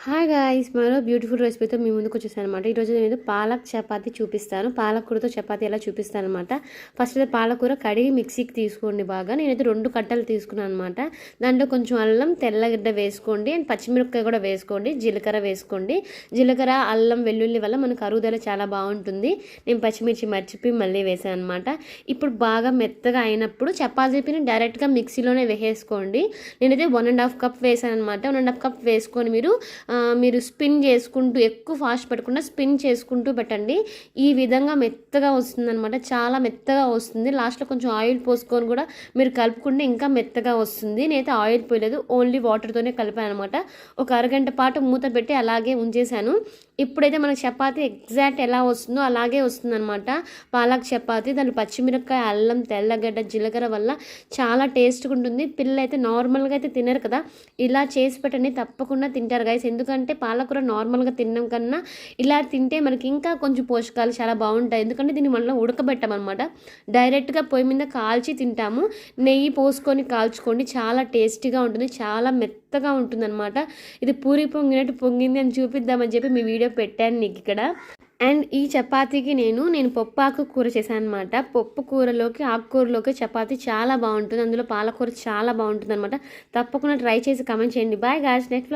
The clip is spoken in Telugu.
హాయ్ గాయ్స్, మరో బ్యూటిఫుల్ రెసిపీతో మీ ముందుకు వచ్చేసాను అనమాట. ఈరోజు నేను పాలక్ చపాతీ చూపిస్తాను. పాలకూరతో చపాతీ ఎలా చూపిస్తాను అనమాట. ఫస్ట్ అయితే పాలకూర కడిగి మిక్సీకి తీసుకోండి బాగా. నేనైతే 2 కట్టలు తీసుకున్నాను అనమాట. దాంట్లో కొంచెం అల్లం, తెల్లగడ్డ వేసుకోండి అండ్ పచ్చిమిరపకాయ కూడా వేసుకోండి, జీలకర్ర వేసుకోండి. జీలకర్ర, అల్లం, వెల్లుల్లి వల్ల మనకు అరుగుదల చాలా బాగుంటుంది. నేను పచ్చిమిర్చి మర్చిపోయి మళ్ళీ వేసాను అనమాట. ఇప్పుడు బాగా మెత్తగా అయినప్పుడు చపాతీ పిండిని డైరెక్ట్గా మిక్సీలోనే వేసేసుకోండి. నేనైతే 1.5 కప్ వేసాను అనమాట. 1.5 కప్ వేసుకొని మీరు స్పిన్ చేసుకుంటూ, ఎక్కువ ఫాస్ట్ పెట్టకుండా స్పిన్ చేసుకుంటూ పెట్టండి. ఈ విధంగా మెత్తగా వస్తుందన్నమాట. చాలా మెత్తగా వస్తుంది. లాస్ట్లో కొంచెం ఆయిల్ పోసుకొని కూడా మీరు కలుపుకుంటే ఇంకా మెత్తగా వస్తుంది. నేనైతే ఆయిల్ పోయలేదు, ఓన్లీ వాటర్తోనే కలిపాను అనమాట. ఒక అరగంట పాటు మూత పెట్టి అలాగే ఉంచేసాను. ఇప్పుడైతే మనకు చపాతీ ఎగ్జాక్ట్ ఎలా వస్తుందో అలాగే వస్తుందన్నమాట. పాలక్ చపాతీ, దాని పచ్చిమిరపకాయ, అల్లం, తెల్లగడ్డ, జీలకర్ర వల్ల చాలా టేస్ట్గా ఉంటుంది. పిల్లలు అయితే నార్మల్గా అయితే తినరు కదా, ఇలా చేసి పెట్టండి, తప్పకుండా తింటారు గైస్. ఎందుకంటే పాలకూర నార్మల్గా తినడం కన్నా ఇలా తింటే మనకి ఇంకా కొంచెం పోషకాలు చాలా బాగుంటాయి. ఎందుకంటే దీన్ని మళ్ళీ ఉడకబెట్టామన్నమాట, డైరెక్ట్గా పొయ్యి మీద కాల్చి తింటాము. నెయ్యి పోసుకొని కాల్చుకోండి, చాలా టేస్టీగా ఉంటుంది, చాలా మెత్తగా ఉంటుంది అనమాట. ఇది పూరి పొంగినట్టు పొంగింది అని చూపిద్దామని చెప్పి మీ వీడియో పెట్టాను నీకు ఇక్కడ. అండ్ ఈ చపాతీకి నేను పప్పాకు కూర చేశాను అనమాట. పప్పు కూరలోకి, ఆకుకూరలోకి చపాతీ చాలా బాగుంటుంది. అందులో పాలకూర చాలా బాగుంటుంది అనమాట. తప్పకుండా ట్రై చేసి కమెంట్ చేయండి. Bye guys, next